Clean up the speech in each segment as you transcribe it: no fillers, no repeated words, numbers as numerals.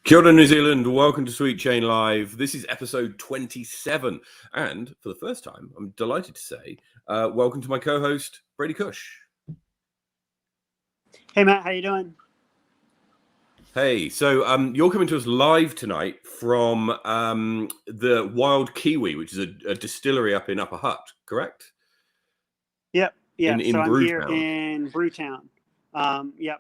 Kia ora, New Zealand. Welcome to Sweet Chain Live. This is episode 27. And for the first time, I'm delighted to say, welcome to my co-host, Brady Kuech. Hey, Matt. How you doing? Hey, so you're coming to us live tonight from the Wild Kiwi, which is a distillery up in Upper Hutt, correct? Yep. Yeah. In so I'm Brewtown. here in Brewtown.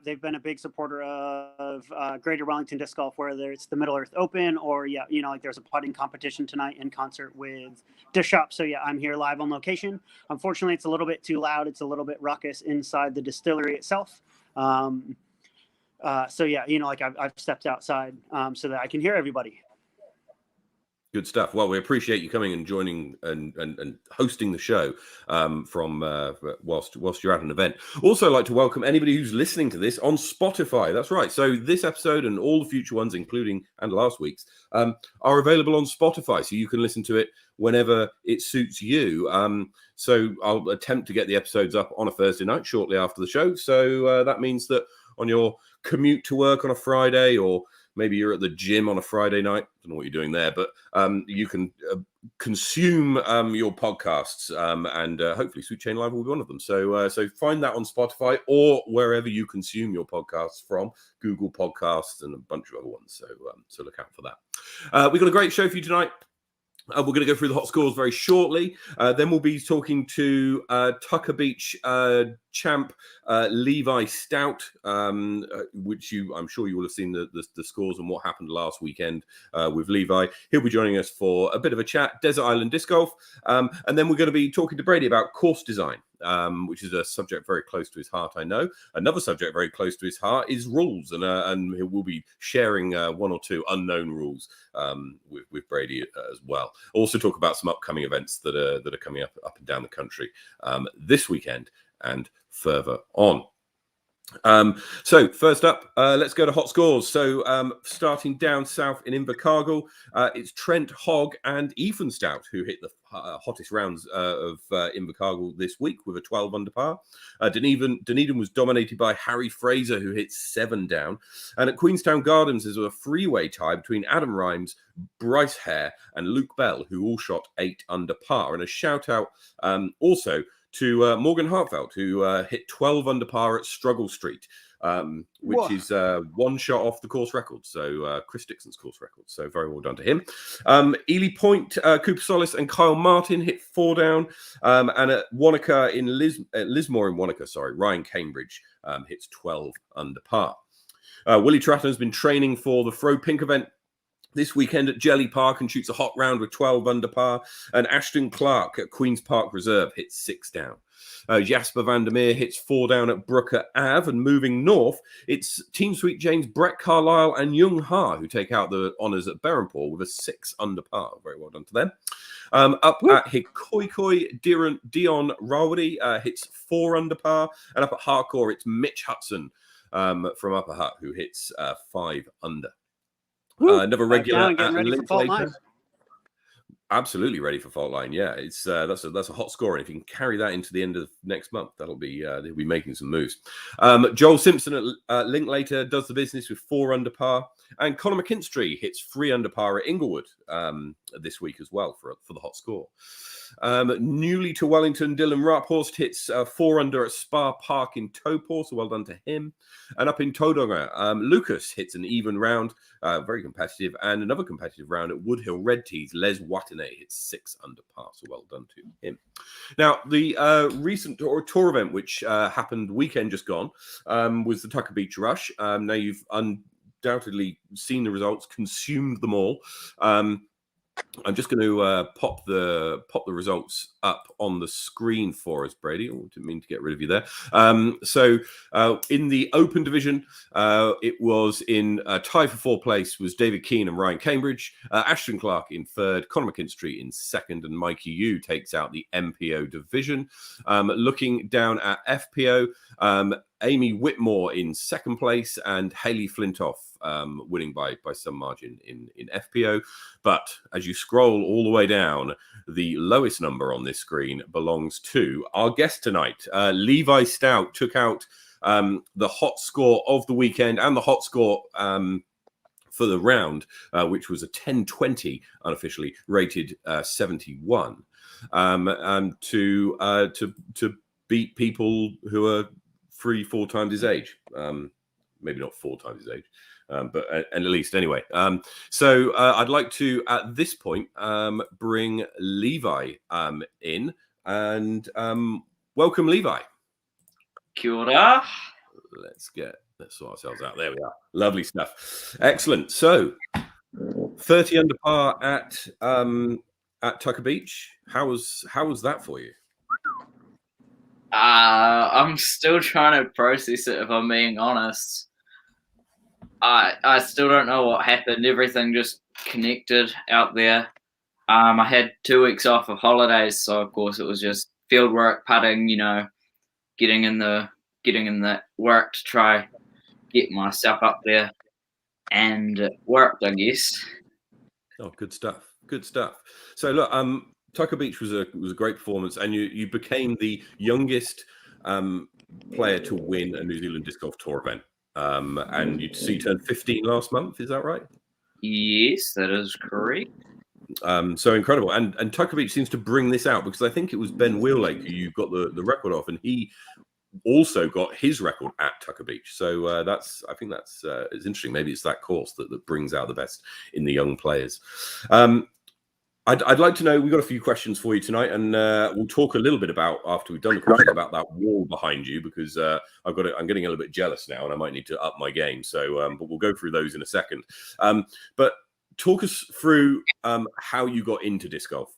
They've been a big supporter of Greater Wellington Disc Golf, whether it's the Middle Earth Open or, like there's a putting competition tonight in concert with Disc Shop. So, I'm here live on location. Unfortunately, it's a little bit too loud. It's a little bit ruckus inside the distillery itself. I've stepped outside so that I can hear everybody. Good stuff. Well, we appreciate you coming and joining and hosting the show from whilst you're at an event. Also, I'd like to welcome anybody who's listening to this on Spotify. That's right. So this episode and all the future ones, including and last week's, are available on Spotify. So you can listen to it whenever it suits you. So I'll attempt to get the episodes up on a Thursday night shortly after the show. So that means that on your commute to work on a Friday, or maybe you're at the gym on a Friday night. I don't know what you're doing there, but you can consume your podcasts, and hopefully Sweet Chain Live will be one of them. So find that on Spotify or wherever you consume your podcasts from, Google Podcasts and a bunch of other ones. So look out for that. We've got a great show for you tonight. We're going to go through the hot scores very shortly. Then we'll be talking to Tucker Beach champ Levi Stout, which I'm sure you will have seen the scores and what happened last weekend with Levi. He'll be joining us for a bit of a chat, Desert Island Disc Golf. And then we're going to be talking to Brady about course design, which is a subject very close to his heart, I know. Another subject very close to his heart is rules, and he will be sharing one or two unknown rules with Brady as well. Also talk about some upcoming events that are coming up and down the country this weekend and further on. So first up, let's go to hot scores. So starting down south in Invercargill, it's Trent Hogg and Ethan Stout who hit the hottest rounds of Invercargill this week with a 12 under par. Dunedin was dominated by Harry Fraser, who hit 7 down. And at Queenstown Gardens, there's a freeway tie between Adam Rhymes, Bryce Hare, and Luke Bell, who all shot 8 under par. And a shout out also to Morgan Hartfeld, who hit 12 under par at Struggle Street, which is one shot off the course record. So Chris Dixon's course record. So very well done to him. Ely Point, Cooper Solis and Kyle Martin hit 4 down. And at Wanaka in Lismore in Wanaka, Ryan Cambridge hits 12 under par. Willie Tratton has been training for the Fro Pink event this weekend at Jelly Park and shoots a hot round with 12 under par. And Ashton Clark at Queen's Park Reserve hits 6 down. Jasper Vandermeer hits 4 down at Brooker Ave. And moving north, it's Team Sweet Jane's Brett Carlisle and Jung Ha who take out the honours at Berrenport with a 6 under par. Very well done to them. Up at Hikoikoi, Dion Rawadi hits 4 under par. And up at Hardcore, it's Mitch Hudson from Upper Hutt who hits 5 under. Another regular getting ready for Fault Line. Absolutely ready for Fault Line. Yeah, it's that's a hot score, and if you can carry that into the end of next month, they'll be making some moves. Joel Simpson at Linklater does the business with 4 under par, and Conor McKinstry hits 3 under par at Inglewood this week as well for the hot score. Newly to Wellington, Dylan Raphorst hits 4 under at Spa Park in Taupo, so well done to him. And up in Tauranga, Lucas hits an even round, very competitive, and another competitive round at Woodhill Red Tees. Les Watene hits 6 under par, so well done to him. Now, the recent tour event, which happened weekend just gone, was the Tucker Beach Rush. Now, you've undoubtedly seen the results, consumed them all. I'm just going to pop the results up on the screen for us, Brady. Oh, didn't mean to get rid of you there. So in the Open division, it was in tie for 4th place was David Keane and Ryan Cambridge, Ashton Clark in 3rd, Conor McKinstry in 2nd, and Mikey Yu takes out the MPO division. Looking down at FPO, Amy Whitmore in 2nd place and Hayley Flintoff winning by some margin in FPO. But as you scroll all the way down, the lowest number on this screen belongs to our guest tonight. Levi Stout took out the hot score of the weekend and the hot score for the round, which was a 10:20 unofficially rated 71, to beat people who are 3-4 times his age. Maybe not 4 times his age. But at least anyway. So I'd like to, at this point, bring Levi in and welcome, Levi. Kia ora. Let's sort ourselves out. There we are. Lovely stuff. Excellent. So 30 under par at Tucker Beach. How was that for you? I'm still trying to process it, if I'm being honest. I still don't know what happened. Everything just connected out there. I had 2 weeks off of holidays, so of course it was just field work, putting, getting in that work to try get myself up there, and it worked, I guess. Oh, good stuff. Good stuff. So look, Tucker Beach was a great performance, and you became the youngest player to win a New Zealand Disc Golf Tour event. And you turned 15 last month. Is that right? Yes, that is correct. So incredible. And Tucker Beach seems to bring this out, because I think it was Ben Wheellake who you got the record off, and he also got his record at Tucker Beach. So I think that's it's interesting. Maybe it's that course that brings out the best in the young players. I'd like to know, we've got a few questions for you tonight, and we'll talk a little bit about, after we've done the question, about that wall behind you, because I'm getting a little bit jealous now, and I might need to up my game. So, but we'll go through those in a second. But talk us through how you got into disc golf.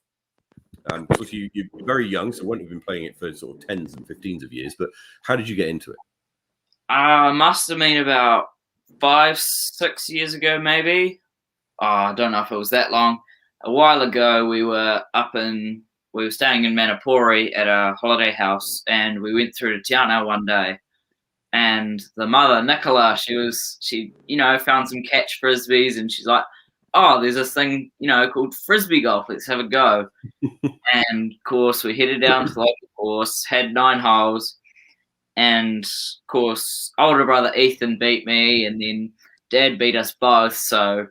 Because you're very young, so won't have been playing it for sort of 10s and 15s of years, but how did you get into it? Must have been about 5-6 years ago, maybe. I don't know if it was that long. A while ago, we were staying in Manapori at a holiday house, and we went through to Te Anau one day, and the mother, Nicola, she found some catch frisbees, and she's like, oh, there's this thing, called frisbee golf. Let's have a go. And of course, we headed down to the local course, had 9 holes, and of course, older brother Ethan beat me, and then Dad beat us both. So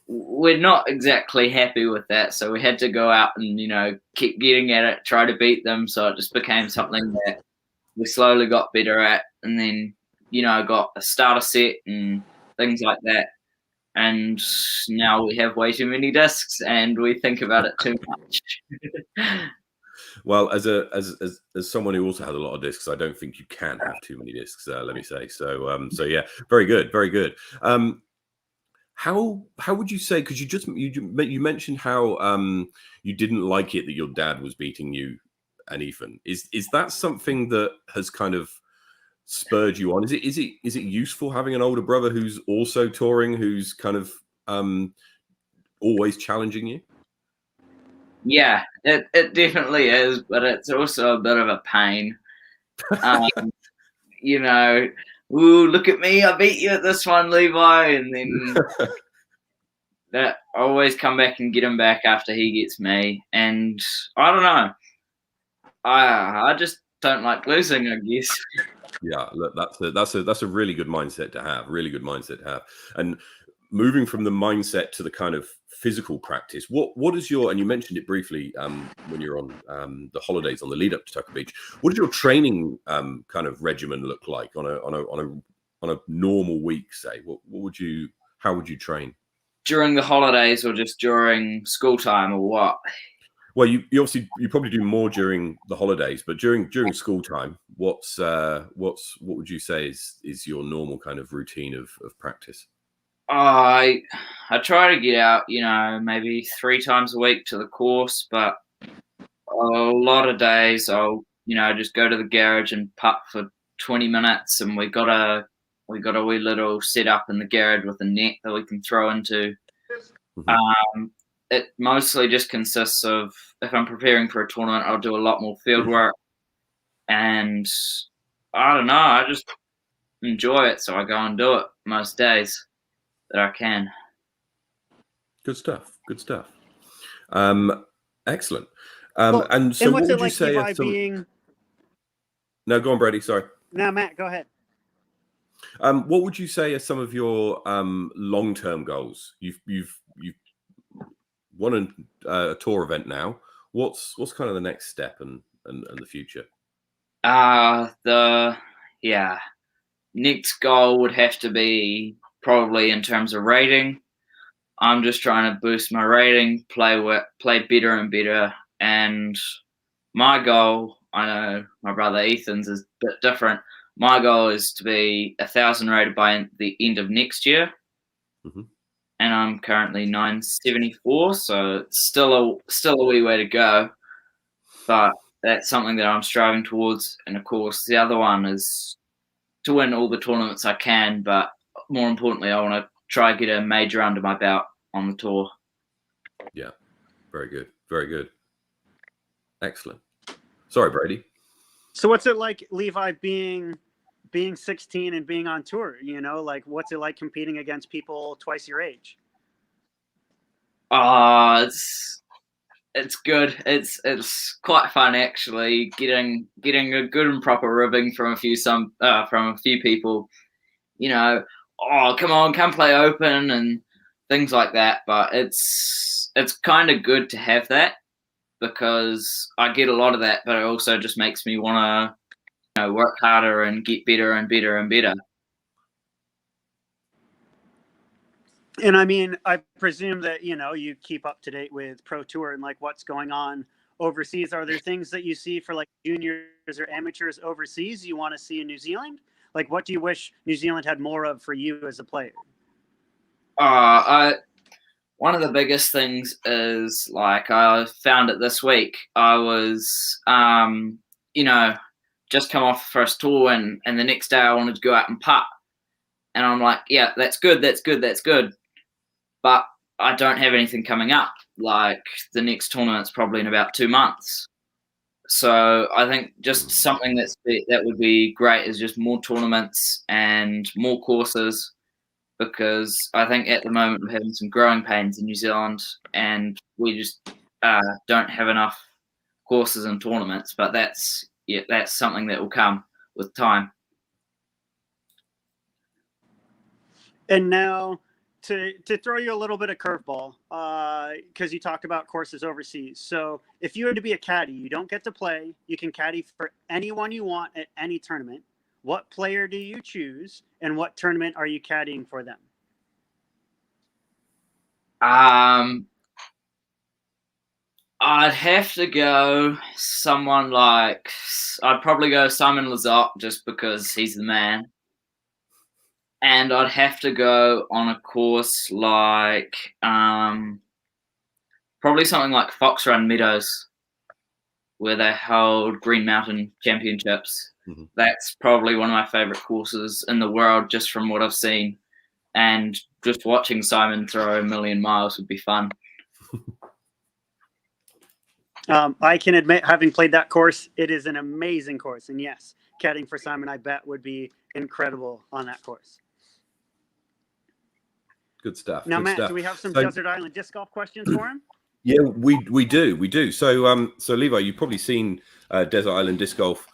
we're not exactly happy with that. So we had to go out and keep getting at it, try to beat them. So it just became something that we slowly got better at, and then got a starter set and things like that. And now we have way too many discs, and we think about it too much. Well, as someone who also has a lot of discs, I don't think you can have too many discs. Let me say. So yeah, very good, very good. How would you say? Because you mentioned how you didn't like it that your dad was beating you and Ethan. Is that something that has kind of spurred you on? Is it useful having an older brother who's also touring, who's kind of always challenging you? Yeah, it definitely is, but it's also a bit of a pain. Ooh, look at me, I beat you at this one, Levi, and then that I always come back and get him back after he gets me, and I don't know. I just don't like losing, I guess. Yeah, look, that's a really good mindset to have. Really good mindset to have. And moving from the mindset to the kind of physical practice, what is your, and you mentioned it briefly when you're on the holidays on the lead up to Tucker Beach, what does your training kind of regimen look like on a normal week, say? How would you train? During the holidays or just during school time, or what? Well, you obviously you probably do more during the holidays, but during school time, what would you say is your normal kind of routine of practice? I try to get out, maybe 3 times a week to the course, but a lot of days I'll, just go to the garage and putt for 20 minutes, and we got a wee little setup in the garage with a net that we can throw into. Mm-hmm. It mostly just consists of, if I'm preparing for a tournament, I'll do a lot more field work, and I don't know, I just enjoy it, so I go and do it most days that I can. Good stuff. Good stuff. Excellent. And so, what would you say? Being... No, go on, Brady. Sorry. No, Matt, go ahead. What would you say are some of your long-term goals? You've won a tour event now. What's kind of the next step and the future? Next goal would have to be probably in terms of rating. I'm just trying to boost my rating, play better and better. And my goal, I know my brother Ethan's is a bit different. My goal is to be 1,000 rated by the end of next year. Mm-hmm. And I'm currently 974, so it's still a wee way to go. But that's something that I'm striving towards. And of course, the other one is to win all the tournaments I can. But more importantly, I want to try and get a major under my belt on the tour. Yeah, very good, very good, excellent. Sorry, Brady. So what's it like, Levi, being 16 and being on tour? You know, like what's it like competing against people twice your age? It's good. It's quite fun actually. Getting a good and proper ribbing from a few people. You know, oh come on, come play open and things like that. But it's kind of good to have that because I get a lot of that, but it also just makes me want to work harder and get better and better and better. And I mean, I presume that, you keep up to date with Pro Tour and like what's going on overseas. Are there things that you see for like juniors or amateurs overseas you want to see in New Zealand? Like, what do you wish New Zealand had more of for you as a player? One of the biggest things is like I found it this week. I was, just come off the first tour and the next day I wanted to go out and putt. And I'm like, yeah, that's good. But I don't have anything coming up. Like the next tournament's probably in about 2 months. So I think just something that would be great is just more tournaments and more courses, because I think at the moment we're having some growing pains in New Zealand and we just don't have enough courses and tournaments. But that's something that will come with time. And now to throw you a little bit of curveball, because you talked about courses overseas. So if you were to be a caddy, you don't get to play. You can caddy for anyone you want at any tournament. What player do you choose, and what tournament are you caddying for them? I'd have to go someone like, I'd probably go Simon Lizotte just because he's the man. And I'd have to go on a course like probably something like Fox Run Meadows, where they hold Green Mountain Championships. Mm-hmm. That's probably one of my favorite courses in the world, just from what I've seen. And just watching Simon throw a million miles would be fun. I can admit, having played that course, it is an amazing course. And yes, caddying for Simon, I bet, would be incredible on that course. Good stuff. Now, good Matt, stuff. do we have some Desert Island disc golf questions for him? Yeah, we do. So Levi, you've probably seen Desert Island disc golf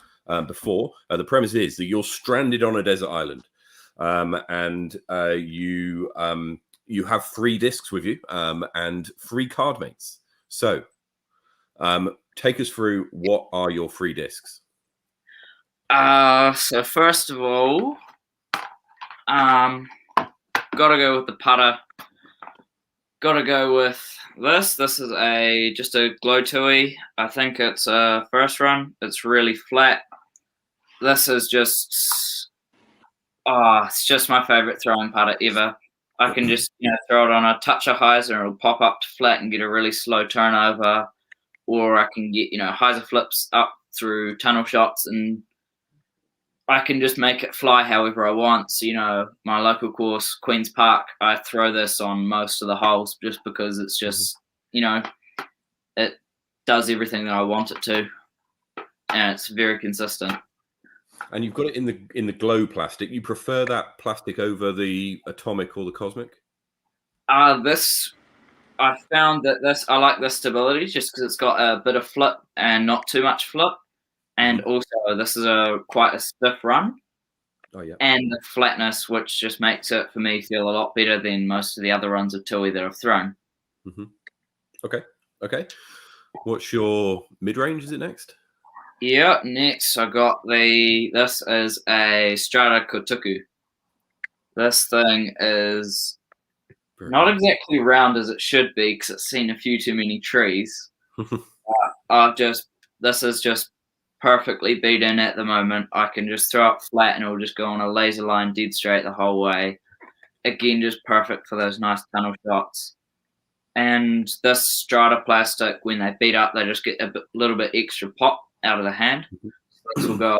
before. The premise is that you're stranded on a desert island, and you have 3 discs with you and 3 card mates. So take us through, what are your 3 discs? So first of all, gotta go with the putter. Gotta go with this. This is just a Glow Tui. I think it's a first run. It's really flat. This is just, it's just my favorite throwing putter ever. I can just throw it on a touch of hyzer and it'll pop up to flat and get a really slow turnover, or I can get hyzer flips up through tunnel shots, and I can just make it fly however I want. So, my local course, Queen's Park, I throw this on most of the holes just because it's just, it does everything that I want it to, and it's very consistent. And you've got it in the glow plastic. You prefer that plastic over the atomic or the cosmic? I found that I like this stability just because it's got a bit of flip and not too much flip. And also, this is quite a stiff run. Oh yeah. and the flatness, which just makes it for me feel a lot better than most of the other runs of tui that I've thrown. Mm-hmm. Okay. What's your mid-range? Is it next? Yeah, next I got this is a Strata Kotuku. This thing is not exactly round as it should be because it's seen a few too many trees. This is just perfectly beat in at the moment. I can just throw it flat and it'll just go on a laser line dead straight the whole way. Again, just perfect for those nice tunnel shots. And this strata plastic, when they beat up, they just get a little bit extra pop out of the hand. So this will go,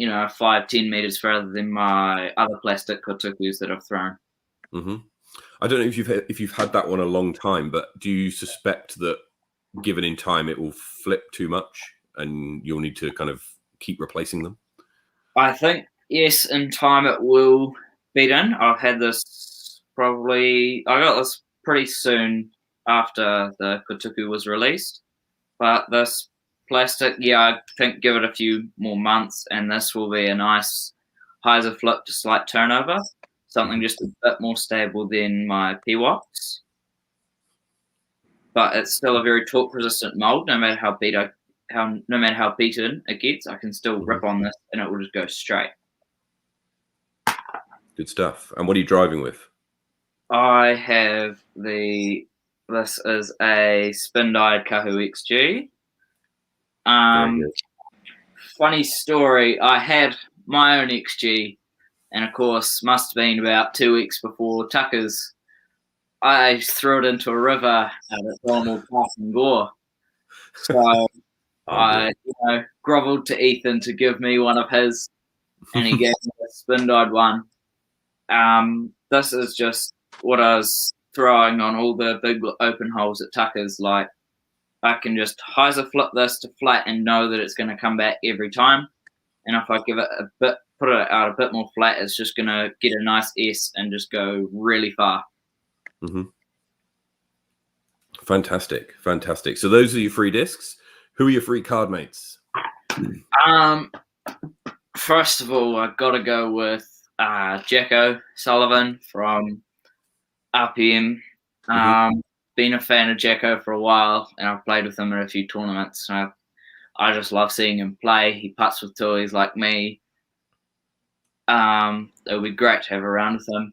5-10 meters further than my other plastic kotukus that I've thrown. Mm-hmm. I don't know if you've had that one a long time, but do you suspect that, given in time, it will flip too much and you'll need to kind of keep replacing them? I think yes, in time it will beat in. I've had this I got this pretty soon after the kotuku was released, but this plastic, I think give it a few more months, and this will be a nice hyzer flip to slight turnover, something just a bit more stable than my P-Wox. But it's still a very torque resistant mold, no matter how beaten it gets. I can still rip on this, and it will just go straight. Good stuff. And what are you driving with? I have this is a spin-dyed Kahu XG. Funny story, I had my own XG, and of course, must have been about 2 weeks before Tucker's. I threw it into a river out at Donald Park and Gore. So I grovelled to Ethan to give me one of his, and he gave me a spin-dyed one. This is just what I was throwing on all the big open holes at Tucker's. Like, I can just hyzer flip this to flat and know that it's going to come back every time. And if I give it put it out a bit more flat, it's just going to get a nice S and just go really far. Mm-hmm. Fantastic. So those are your free discs. Who are your free card mates? First of all, I've got to go with Jacko Sullivan from RPM. Been a fan of Jacko for a while, and I've played with him in a few tournaments. And I just love seeing him play. He putts with toys like me. It would be great to have a round with him.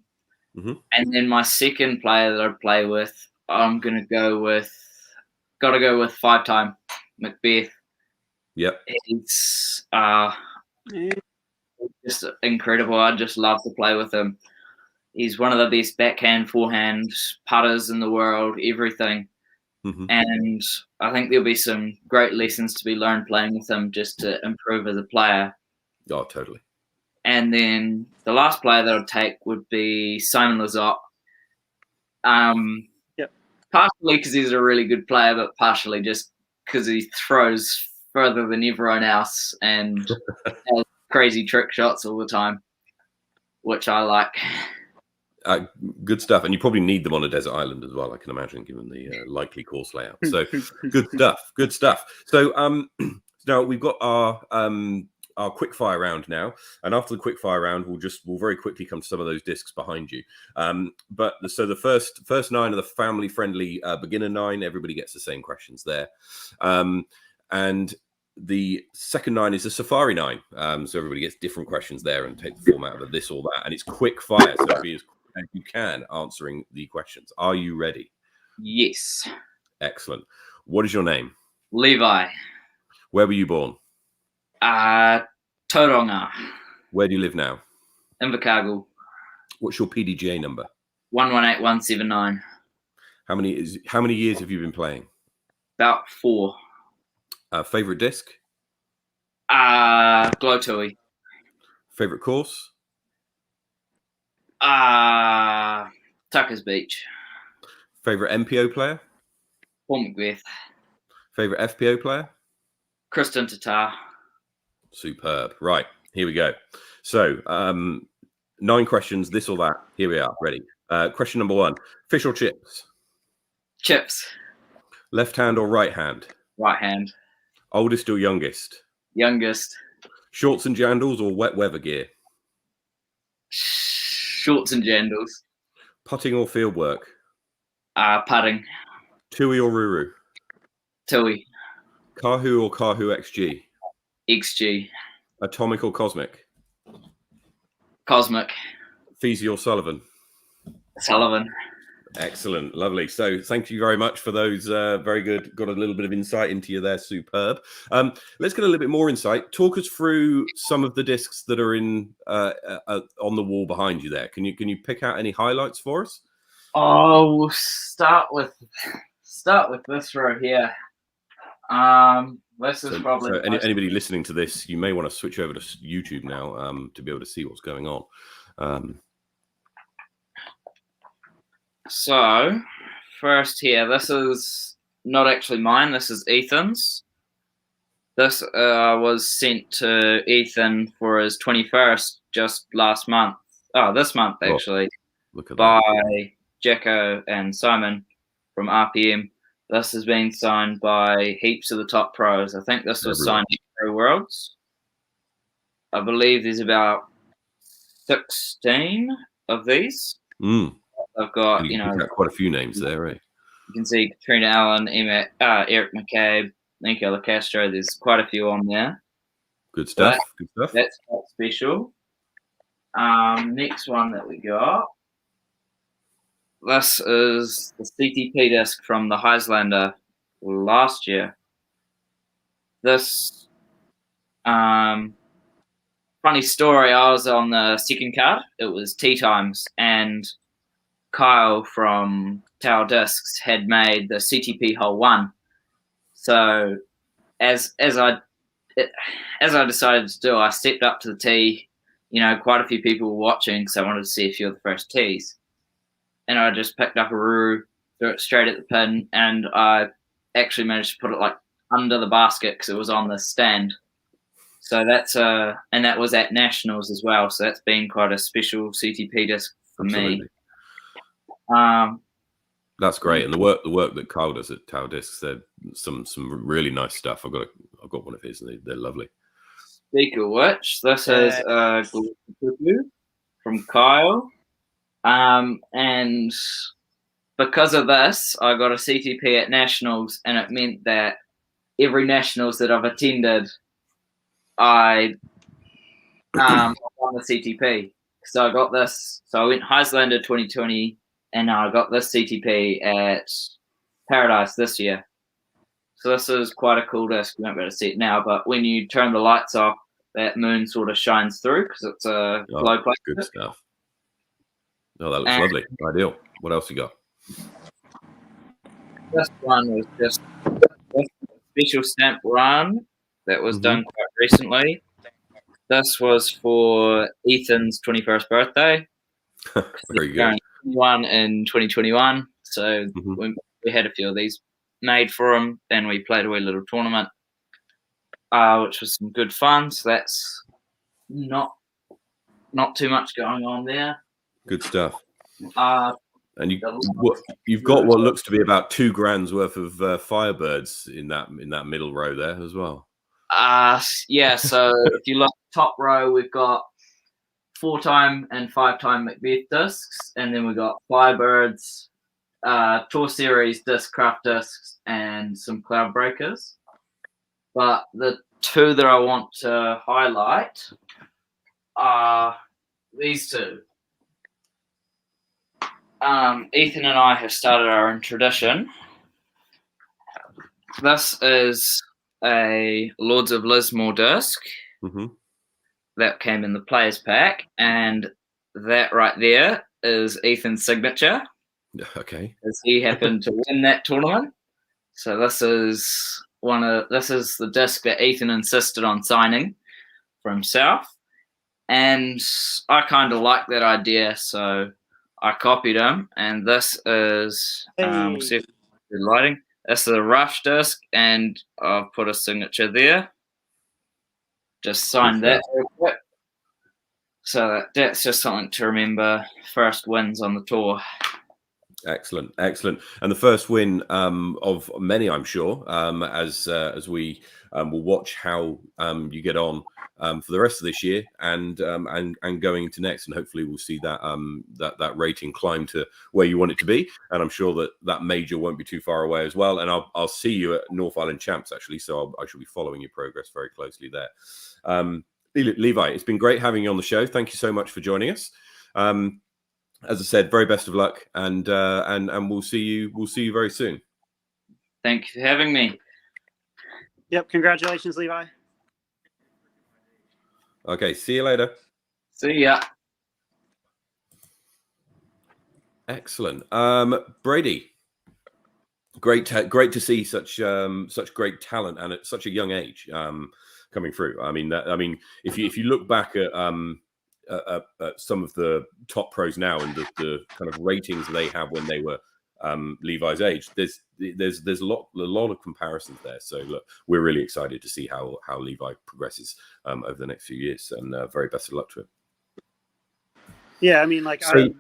Mm-hmm. And then my second player that I play with, I'm got to go with 5-time Macbeth. Yep. He's just incredible. I just love to play with him. He's one of the best backhand, forehand putters in the world, everything. Mm-hmm. And I think there'll be some great lessons to be learned playing with him just to improve as a player. Oh, totally. And then the last player that I'd take would be Simon Lizotte. Partially because he's a really good player, but partially just because he throws further than everyone else and has crazy trick shots all the time, which I like. Good stuff. And you probably need them on a desert island as well, I can imagine, given the likely course layout. So good stuff. So now we've got our quickfire round now. And after the quickfire round, we'll very quickly come to some of those discs behind you. So the first 9 are the family-friendly beginner 9. Everybody gets the same questions there. And the second 9 is a safari 9. So everybody gets different questions there and take the format of this or that. And it's quick fire. So be as quick as you can answering the questions. Are you ready? Yes. Excellent. What is your name? Levi. Where were you born? Tauranga. Where do you live now? Invercargill. What's your PDGA number? 118179. How many years have you been playing? About 4. Favorite disc? Glow Tui. Favorite course? Tucker's Beach. Favorite MPO player? Paul Macbeth. Favorite FPO player? Kristen Tatar. Superb. Right, here we go. So 9 questions, this or that. Here we are, ready. Question number 1. Fish or chips? Chips. Left hand or right hand? Right hand. Oldest or youngest? Youngest. Shorts and jandals or wet weather gear? Shorts and jandals. Putting or field work? Putting. Tui or Ruru? Tui. Kahu or Kahu XG? XG. Atomic or Cosmic? Cosmic. Feasy or Sullivan? Sullivan. Excellent, lovely. So thank you very much for those. Very good. Got a little bit of insight into you there. Superb. Let's get a little bit more insight. Talk us through some of the discs that are in on the wall behind you there. Can you pick out any highlights for us? Oh, we'll start with this row here. This is probably so anybody listening to this, you may want to switch over to YouTube now to be able to see what's going on. So, first here, this is not actually mine. This is Ethan's. This was sent to Ethan for his 21st just last month. Oh, this month actually. Look at by that. Jacko and Simon from RPM. This has been signed by heaps of the top pros. I think this was signed at Pro Worlds. I believe there's about 16 of these. I've got, quite a few names there, right? You can see Katrina Allen, Eric McCabe, Nico Castro. There's quite a few on there. Good stuff. Good stuff. That's quite special. Next one that we got. This is the CTP disc from the Heislander last year. This, funny story, I was on the second card. It was tea times, and Kyle from Tower Discs had made the CTP hole 1. So as I decided to do, I stepped up to the tee. Quite a few people were watching because I wanted to see a few of the first tees. And I just picked up a Ruru, threw it straight at the pin, and I actually managed to put it like under the basket because it was on the stand. So that's and that was at Nationals as well. So that's been quite a special CTP disc for me. That's great, and the work that Kyle does at Tower Discs, they're some really nice stuff. I've got one of his, and they're lovely. Speaking of which, this is from Kyle, and because of this, I got a CTP at Nationals, and it meant that every Nationals that I've attended, I won the CTP. So I got this. So I went Heislander 2020. And I got this CTP at Paradise this year. So this is quite a cool disc. You won't be able to see it now, but when you turn the lights off, that moon sort of shines through because it's a glow plate. Good stuff. Oh, that looks lovely. Ideal. What else you got? This one was just a special stamp run that was done quite recently. This was for Ethan's 21st birthday. Very good. One in 2021, so we had a few of these made for him. Then we played a wee little tournament, which was some good fun. So that's not too much going on there. Good stuff. And you've got what looks to be about $2,000 worth of Firebirds in that middle row there as well. Yeah. So if you look top row, we've got 4-time and 5-time Macbeth discs, and then we got Firebirds, Tour Series disc, craft discs, and some Cloud Breakers. But the two that I want to highlight are these two. Ethan and I have started our own tradition. This is a Lords of Lismore disc. That came in the players pack, and that right there is Ethan's signature. Okay. As he happened to win that tournament. So this is the disc that Ethan insisted on signing for himself. And I kind of like that idea, so I copied him, and this is we'll see if it's lighting. This is a Rush disc, and I've put a signature there. Just signed that real quick. So that's just something to remember. First wins on the tour. Excellent, excellent, and the first win of many, I'm sure. As we will watch how you get on for the rest of this year and going into next, and hopefully we'll see that that rating climb to where you want it to be. And I'm sure that major won't be too far away as well. And I'll see you at North Island Champs actually, so I shall be following your progress very closely there. Levi, it's been great having you on the show. Thank you so much for joining us. As I said, very best of luck, and we'll see you very soon. Thank you for having me. Yep, congratulations, Levi. Okay, see you later. See ya. Excellent, Brady. Great to see such great talent and at such a young age coming through. I mean, if you look back at some of the top pros now and the kind of ratings they have when they were Levi's age, there's a lot of comparisons there. So look, we're really excited to see how Levi progresses over the next few years, and very best of luck to him. Yeah, I mean, like So,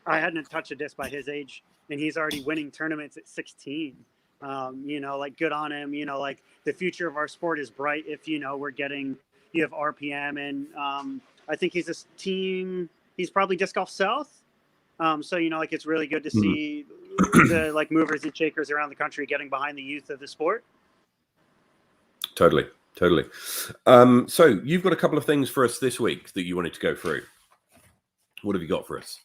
I hadn't touched a disc by his age, and he's already winning tournaments at 16. Like good on him. Like the future of our sport is bright if you have RPM, and I think he's this team. He's probably Disc Golf South. So like it's really good to see the like movers and shakers around the country getting behind the youth of the sport. Totally. So you've got a couple of things for us this week that you wanted to go through. What have you got for us?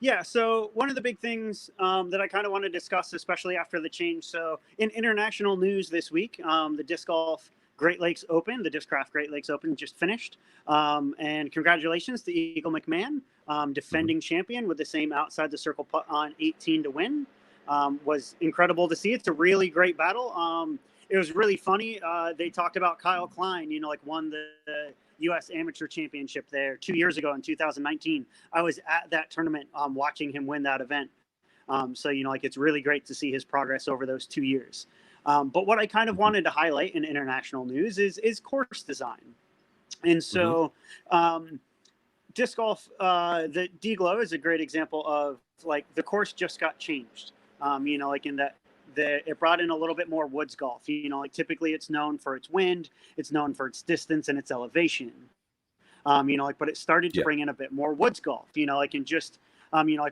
Yeah, so one of the big things that I kind of want to discuss, especially after the change. So in international news this week, the Disc Golf Great Lakes Open, the Discraft Great Lakes Open just finished. And congratulations to Eagle McMahon, defending champion with the same outside the circle putt on 18 to win. Was incredible to see. It's a really great battle. It was really funny. They talked about Kyle Klein, won the U.S. Amateur Championship there 2 years ago in 2019. I was at that tournament watching him win that event. So, it's really great to see his progress over those 2 years. But what I kind of wanted to highlight in international news is course design. And so disc golf, the D-Glow is a great example of the course just got changed. In that it brought in a little bit more woods golf. Typically it's known for its wind, it's known for its distance and its elevation. But it started to bring in a bit more woods golf.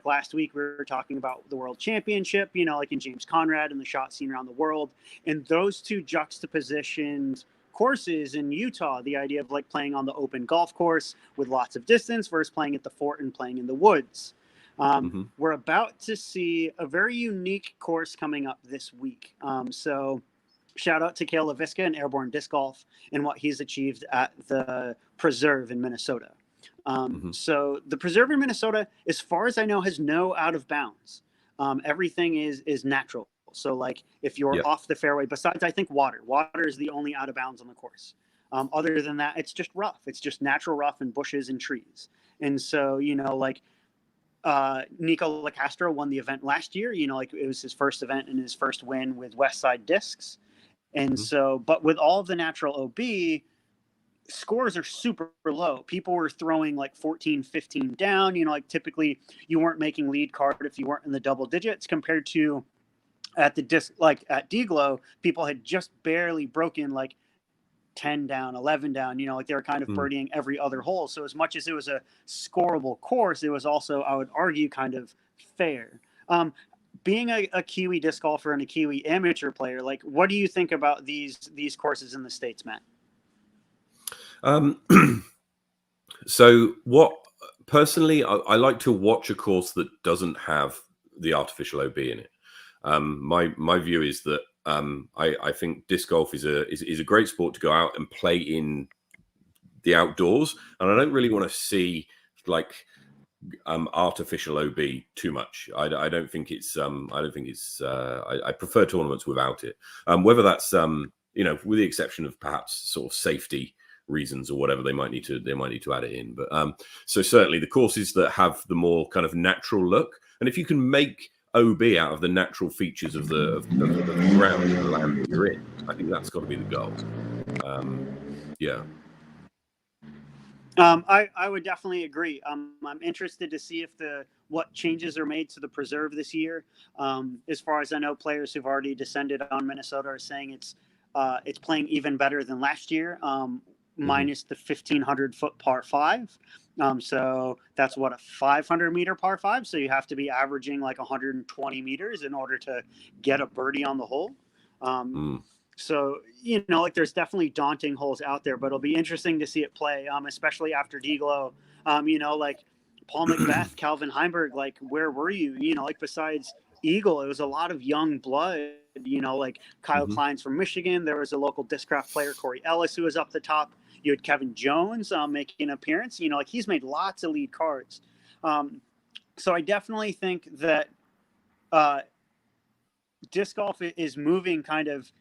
Last week we were talking about the World Championship. In James Conrad and the shot scene around the world, and those two juxtapositioned courses in Utah. The idea of playing on the open golf course with lots of distance versus playing at the fort and playing in the woods. We're about to see a very unique course coming up this week. So shout out to Kale LaVisca and Airborne Disc Golf and what he's achieved at the Preserve in Minnesota. So the Preserve in Minnesota, as far as I know, has no out of bounds. Everything is natural. So if you're off the fairway, besides I think water is the only out of bounds on the course. Other than that, it's just rough. It's just natural rough and bushes and trees. And so, Nico LaCastro won the event last year. It was his first event and his first win with Westside Discs. And so, but with all of the natural OB, scores are super low. People were throwing 14, 15 down. Typically you weren't making lead card if you weren't in the double digits, compared to at the disc, at D-Glow, people had just barely broken 10 down, 11 down, they were kind of birdieing every other hole. So as much as it was a scoreable course, it was also, I would argue, kind of fair. Being a Kiwi disc golfer and a Kiwi amateur player, what do you think about these courses in the States, Matt? So what personally, I like to watch a course that doesn't have the artificial OB in it. My view is that I think disc golf is a great sport to go out and play in the outdoors, and I don't really want to see artificial OB too much. I don't think it's I prefer tournaments without it. Whether that's with the exception of perhaps sort of safety reasons or whatever, they might need to add it in. But so certainly the courses that have the more kind of natural look, and if you can make OB out of the natural features of the ground and the land that you're in, I think that's got to be the goal. Yeah. I would definitely agree. I'm interested to see if what changes are made to the preserve this year. As far as I know, players who've already descended on Minnesota are saying it's playing even better than last year, minus the 1,500-foot par five. So that's what, a 500-meter par five. So you have to be averaging like 120 meters in order to get a birdie on the hole. So, like there's definitely daunting holes out there, but it'll be interesting to see it play, especially after Deglow. Like Paul Macbeth, Calvin Heimberg, like where were you? Like besides Eagle, it was a lot of young blood, like Kyle Klein's from Michigan. There was a local discraft player, Corey Ellis, who was up the top. You had Kevin Jones making an appearance. Like he's made lots of lead cards. So I definitely think that disc golf is moving kind of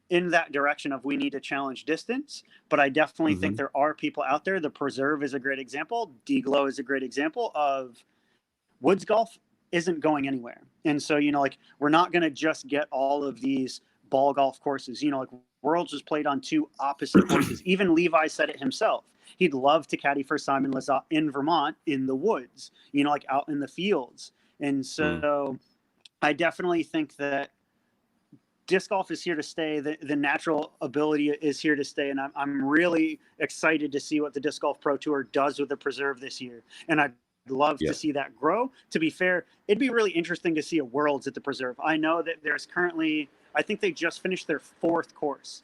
in that direction of we need to challenge distance, but I definitely think there are people out there. The Preserve is a great example. Deglow is a great example of woods golf isn't going anywhere. And so, like we're not going to just get all of these ball golf courses, like Worlds was played on two opposite courses. Even Levi said it himself. He'd love to caddy for Simon Lizotte in Vermont in the woods, like out in the fields. And so I definitely think that disc golf is here to stay. The natural ability is here to stay. And I'm really excited to see what the Disc Golf Pro Tour does with the Preserve this year. And I'd love to see that grow. To be fair, it'd be really interesting to see a Worlds at the Preserve. I know that there's currently, I think they just finished their fourth course.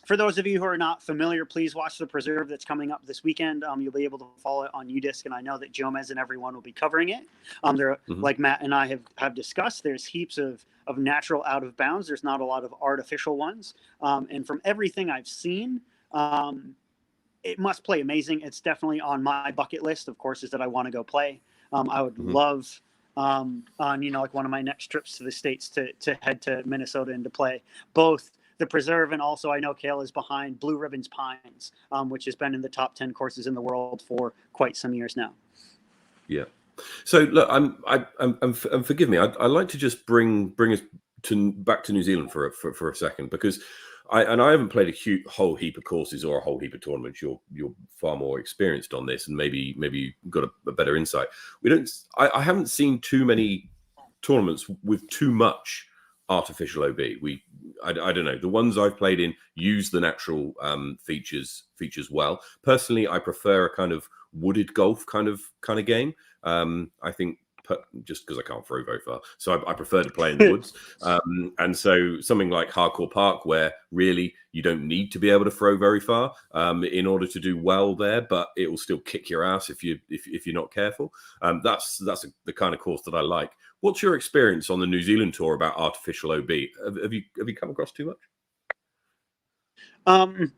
For those of you who are not familiar, please watch the Preserve that's coming up this weekend. You'll be able to follow it on UDisc, and I know that Jomez and everyone will be covering it. There, like Matt and I have discussed, there's heaps of natural out of bounds. There's not a lot of artificial ones. And from everything I've seen, it must play amazing. It's definitely on my bucket list of courses that I want to go play. I would love on, like one of my next trips to the States to head to Minnesota and to play both the Preserve, and also I know Kale is behind Blue Ribbons Pines, which has been in the top 10 courses in the world for quite some years now. Yeah. So look, I'm forgive me. I'd like to just bring us back to New Zealand for a second, because I haven't played a whole heap of courses or a whole heap of tournaments. You're far more experienced on this, and maybe you've got a better insight. I haven't seen too many tournaments with too much artificial OB. I don't know, the ones I've played in use the natural features well. Personally, I prefer a kind of wooded golf kind of game. I think just because I can't throw very far, so I prefer to play in the woods. And so something like Hardcore Park, where really you don't need to be able to throw very far in order to do well there, but it will still kick your ass if you're not careful. That's the kind of course that I like. What's your experience on the New Zealand tour about artificial OB? Have you come across too much?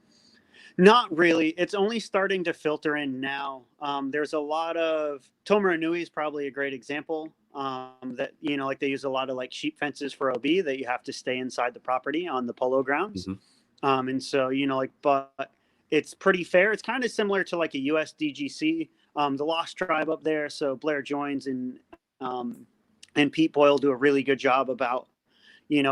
Not really. It's only starting to filter in now. There's a lot of Tomaranui is probably a great example. That like they use a lot of like sheep fences for OB that you have to stay inside the property on the polo grounds. And so but it's pretty fair. It's kind of similar to like a USDGC. The Lost Tribe up there. So Blair Joins and Pete Boyle do a really good job about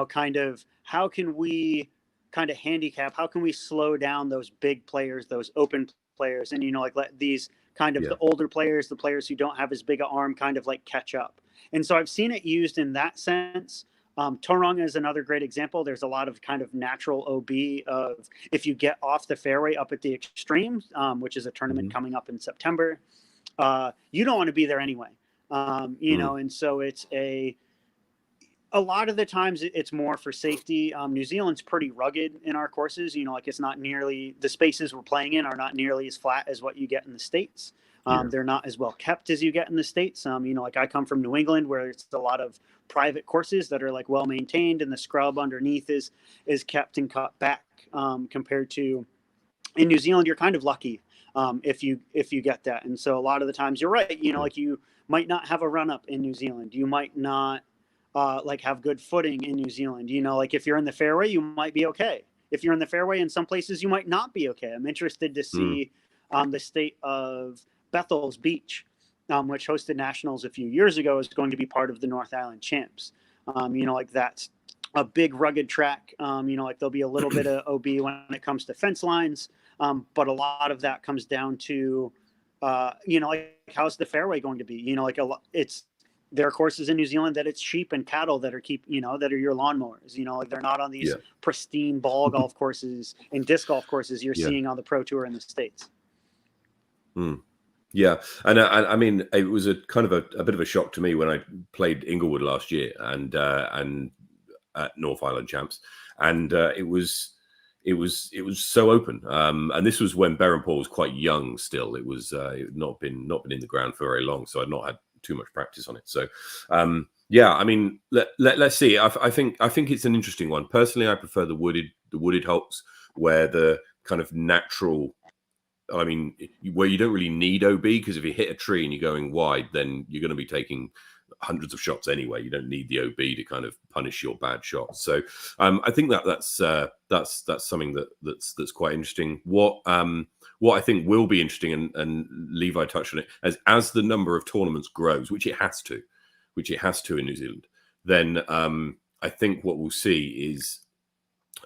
kind of how can we kind of handicap, how can we slow down those big players, those open players, and like let these kind of the older players, the players who don't have as big an arm, kind of like catch up. And so I've seen it used in that sense. Tauranga is another great example. There's a lot of kind of natural OB of if you get off the fairway up at the Extremes, which is a tournament coming up in September, you don't want to be there anyway. And so it's a lot of the times it's more for safety. New Zealand's pretty rugged in our courses. Like it's not nearly, the spaces we're playing in are not nearly as flat as what you get in the States. They're not as well kept as you get in the States. Like I come from New England, where it's a lot of private courses that are like well maintained, and the scrub underneath is kept and cut back, compared to in New Zealand. You're kind of lucky if you get that. And so a lot of the times you're right. Like you might not have a run up in New Zealand. You might not like have good footing in New Zealand. Like if you're in the fairway, you might be okay. If you're in the fairway in some places, you might not be okay. I'm interested to see the state of Bethel's Beach, which hosted nationals a few years ago, is going to be part of the North Island Champs. Like that's a big rugged track. Like there'll be a little bit of OB when it comes to fence lines. But a lot of that comes down to, like how's the fairway going to be? Like there are courses in New Zealand that it's sheep and cattle that are that are your lawnmowers. Like they're not on these pristine ball golf courses and disc golf courses you're seeing on the Pro Tour in the States. Yeah, and I mean, it was a kind of a bit of a shock to me when I played Inglewood last year and at North Island Champs, and it was so open. And this was when Berrenport was quite young still. It was not been in the ground for very long, so I'd not had too much practice on it. So I mean, let's see. I think it's an interesting one. Personally, I prefer the wooded holes where the kind of natural. I mean, where you don't really need OB, because if you hit a tree and you're going wide, then you're going to be taking hundreds of shots anyway. You don't need the OB to kind of punish your bad shots. So I think that's something that's quite interesting. What I think will be interesting, and Levi touched on it, as the number of tournaments grows, which it has to in New Zealand, then I think what we'll see is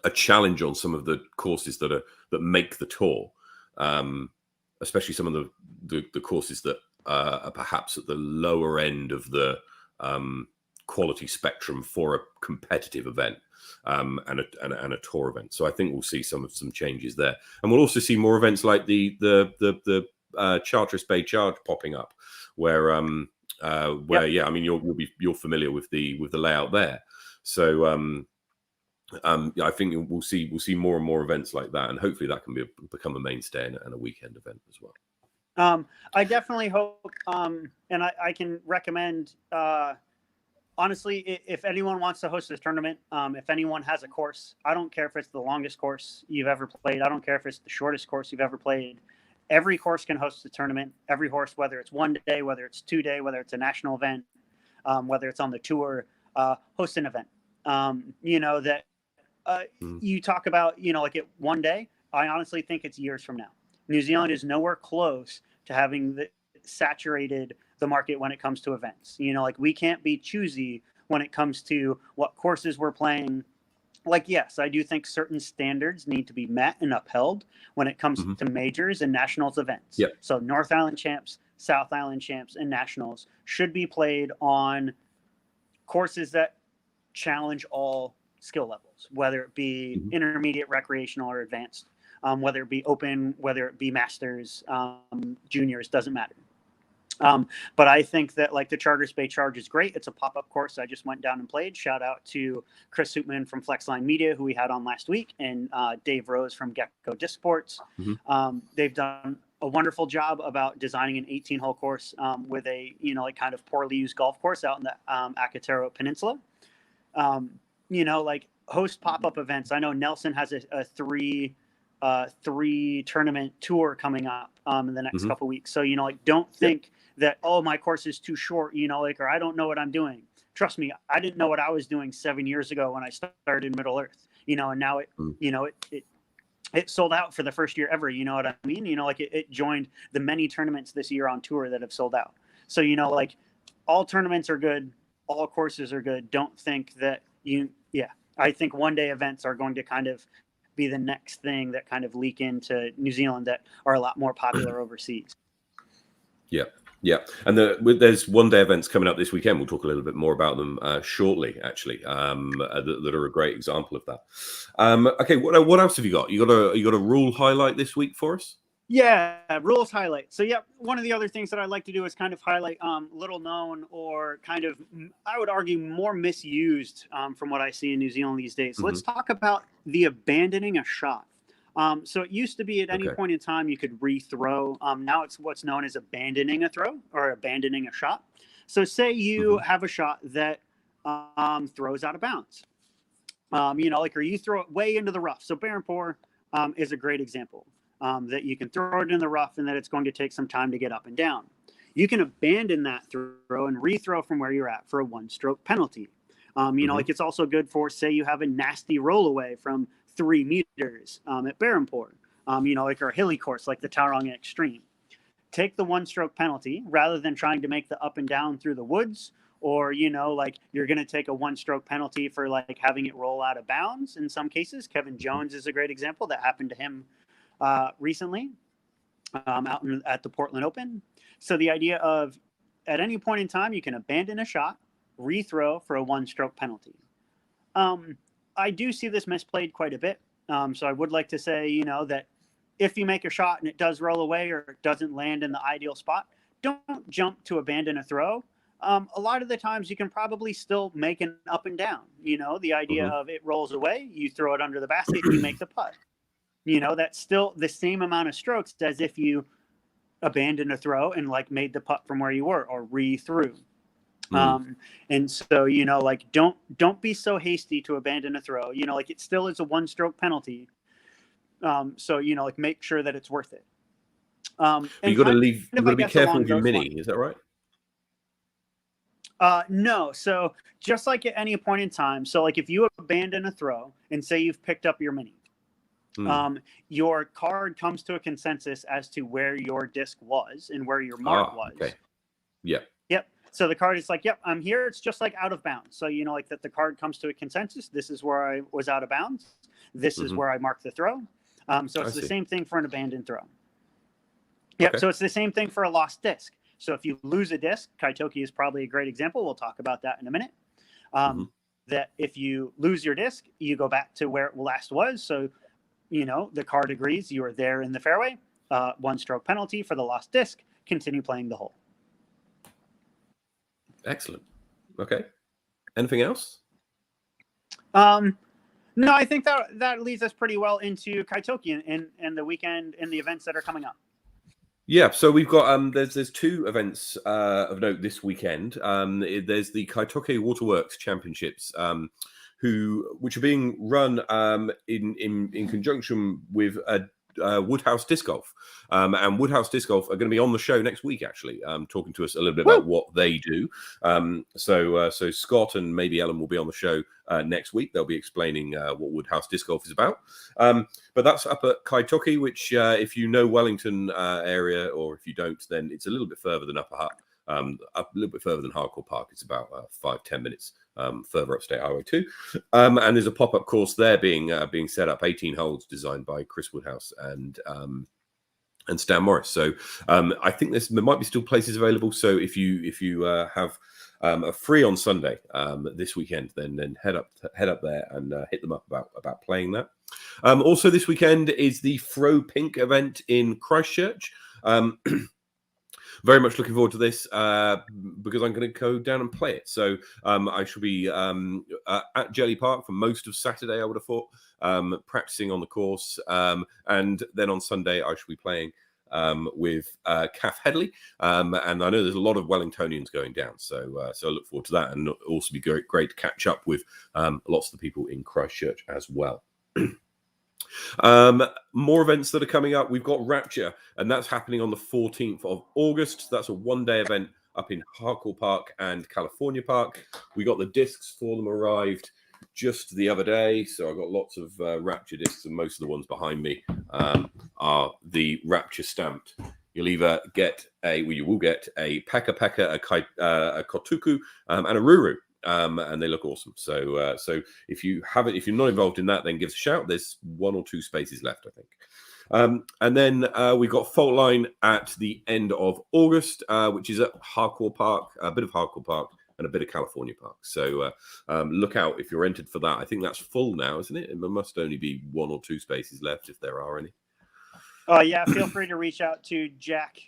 a challenge on some of the courses that make the tour. Especially some of the courses that are perhaps at the lower end of the quality spectrum for a competitive event and a tour event. So I think we'll see some changes there, and we'll also see more events like the Charteris Bay Charge popping up, where I mean you're familiar with the layout there. So I think we'll see more and more events like that, and hopefully that can become a mainstay and a weekend event as well. I definitely hope, and I can recommend, honestly, if anyone wants to host this tournament, if anyone has a course, I don't care if it's the longest course you've ever played. I don't care if it's the shortest course you've ever played. Every course can host a tournament. Every horse, whether it's 1 day, whether it's 2 day, whether it's a national event, whether it's on the tour, host an event. You talk about, like it 1 day, I honestly think it's years from now. New Zealand is nowhere close to having saturated the market when it comes to events. Like we can't be choosy when it comes to what courses we're playing. Like, yes, I do think certain standards need to be met and upheld when it comes to majors and nationals events. Yep. So North Island Champs, South Island Champs, and nationals should be played on courses that challenge all skill levels, whether it be intermediate, recreational, or advanced, whether it be open, whether it be masters, juniors, doesn't matter. But I think that like the Charteris Bay Charge is great. It's a pop-up course I just went down and played. Shout out to Chris Hoopman from Flexline Media, who we had on last week, and Dave Rose from Gecko Disc Sports. They've done a wonderful job about designing an 18-hole course with a kind of poorly used golf course out in the Akataro Peninsula. Like host pop-up events. I know Nelson has a three tournament tour coming up in the next couple weeks. So, don't think that, oh, my course is too short, or I don't know what I'm doing. Trust me, I didn't know what I was doing 7 years ago when I started Middle Earth, and now it sold out for the first year ever. You know what I mean? It joined the many tournaments this year on tour that have sold out. So, all tournaments are good. All courses are good. Don't think that I think 1 day events are going to kind of be the next thing that kind of leak into New Zealand that are a lot more popular overseas. Yeah. And there's 1 day events coming up this weekend. We'll talk a little bit more about them shortly, actually, that are a great example of that. Okay, what else have you got? You got a rule highlight this week for us? Yeah, rules highlight. So, one of the other things that I like to do is kind of highlight little known or kind of, I would argue, more misused from what I see in New Zealand these days. So let's talk about the abandoning a shot. So it used to be at any point in time you could rethrow. Now it's what's known as abandoning a throw or abandoning a shot. So say you have a shot that throws out of bounds. Or you throw it way into the rough. So Berrenport is a great example. That you can throw it in the rough and that it's going to take some time to get up and down. You can abandon that throw and rethrow from where you're at for a 1-stroke penalty. It's also good for, say you have a nasty roll away from 3 meters at Berrenport, or a hilly course like the Tauranga Extreme. Take the 1-stroke penalty rather than trying to make the up and down through the woods, or, you're going to take a 1-stroke penalty for having it roll out of bounds in some cases. Kevin Jones is a great example. That happened to him recently at the Portland Open. So the idea of at any point in time, you can abandon a shot, rethrow for a 1-stroke penalty. I do see this misplayed quite a bit. So I would like to say, that if you make a shot and it does roll away or it doesn't land in the ideal spot, don't jump to abandon a throw. A lot of the times you can probably still make an up and down. The idea of it rolls away, you throw it under the basket, you make the putt. That's still the same amount of strokes as if you abandoned a throw and made the putt from where you were or re-threw. And so, don't be so hasty to abandon a throw. It still is a 1-stroke penalty. So, make sure that it's worth it. You got to leave. You got to be careful with your mini. Is that right? No. So just like at any point in time. So if you abandon a throw and say you've picked up your mini, your card comes to a consensus as to where your disc was and where your mark was. Okay. Yeah. Yep. So the card is yep, I'm here. It's just out of bounds. So, that the card comes to a consensus. This is where I was out of bounds. This is where I marked the throw. So it's the same thing for an abandoned throw. Yep. Okay. So it's the same thing for a lost disc. So if you lose a disc, Kaitoki is probably a great example. We'll talk about that in a minute. That if you lose your disc, you go back to where it last was. So, the card agrees you are there in the fairway. 1-stroke penalty for the lost disc. Continue playing the hole. Excellent. Okay. Anything else? No, I think that leads us pretty well into Kaitoki and the weekend and the events that are coming up. Yeah, so we've got there's 2 events of note this weekend. There's the Kaitoke Waterworks Championships, which are being run in conjunction with Woodhouse Disc Golf, and Woodhouse Disc Golf are going to be on the show next week, actually, talking to us a little bit about what they do. So Scott and maybe Ellen will be on the show next week. They'll be explaining what Woodhouse Disc Golf is about. But that's up at Kaitoke, which if you know Wellington area, or if you don't, then it's a little bit further than Upper Hutt. Up a little bit further than Harcourt Park. It's about 5-10 minutes further up State Highway 2. And there's a pop-up course there being set up, 18 holes, designed by Chris Woodhouse and Stan Morris. So I think there might be still places available. So if you have a free on Sunday this weekend, then head up there and hit them up about playing that. Also this weekend is the Throw Pink event in Christchurch. Very much looking forward to this because I'm going to go down and play it. So I shall be at Jelly Park for most of Saturday, I would have thought, practicing on the course. And then on Sunday, I shall be playing with Kath Headley. And I know there's a lot of Wellingtonians going down. So I look forward to that. And also be great to catch up with lots of the people in Christchurch as well. More events that are coming up. We've got Rapture, and that's happening on the 14th of August. That's a 1-day event up in Harcourt Park and California Park. We got the discs for them arrived just the other day, so I've got lots of Rapture discs, and most of the ones behind me are the Rapture stamped. You'll either get you will get a Paka Paka, a Kotuku, and a Ruru. And they look awesome. So if you're not involved in that, then give us a shout. There's 1 or 2 spaces left, I think. And then we've got Fault Line at the end of August, which is at Harcourt Park, a bit of Harcourt Park and a bit of California Park. So look out if you're entered for that. I think that's full now, isn't it? There must only be 1 or 2 spaces left if there are any. Yeah, feel free to reach out to Jack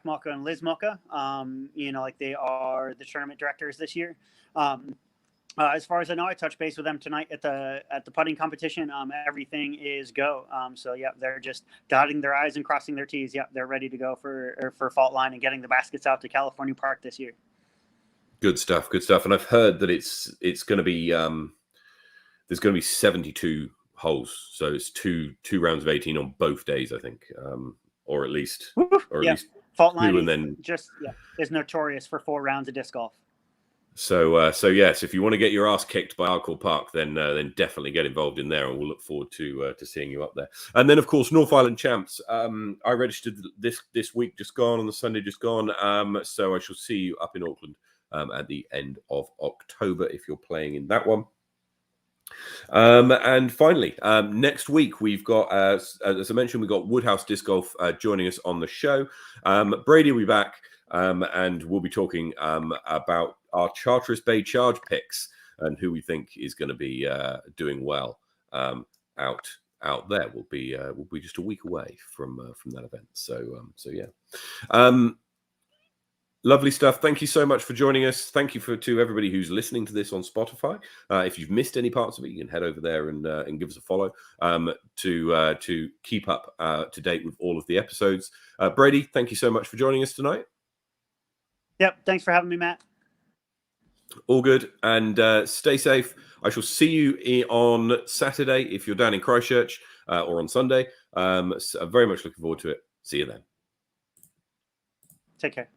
Mocha and Liz Mocha. They are the tournament directors this year. As far as I know, I touched base with them tonight at the putting competition. Everything is go. So yeah, they're just dotting their I's and crossing their T's. Yeah, they're ready to go for Fault Line and getting the baskets out to California Park this year. Good stuff. And I've heard that it's going to be there's going to be 72 holes, so it's two rounds of 18 on both days, I think, or at least Fault Line and then is notorious for 4 rounds of disc golf. So yes, if you want to get your ass kicked by Harcourt Park, then definitely get involved in there, and we'll look forward to seeing you up there. And then, of course, North Island Champs. I registered this week just gone, on the Sunday just gone. So I shall see you up in Auckland at the end of October if you're playing in that one. And finally, next week we've got, as I mentioned, we've got Woodhouse Disc Golf joining us on the show. Brady will be back, and we'll be talking about our Charteris Bay Charge picks and who we think is going to be doing well out there. We'll be just a week away from that event. So yeah. Lovely stuff. Thank you so much for joining us. Thank you to everybody who's listening to this on Spotify. If you've missed any parts of it, you can head over there and give us a follow to keep up to date with all of the episodes. Brady, thank you so much for joining us tonight. Yep. Thanks for having me, Matt. All good. And stay safe. I shall see you on Saturday if you're down in Christchurch or on Sunday. So I'm very much looking forward to it. See you then. Take care.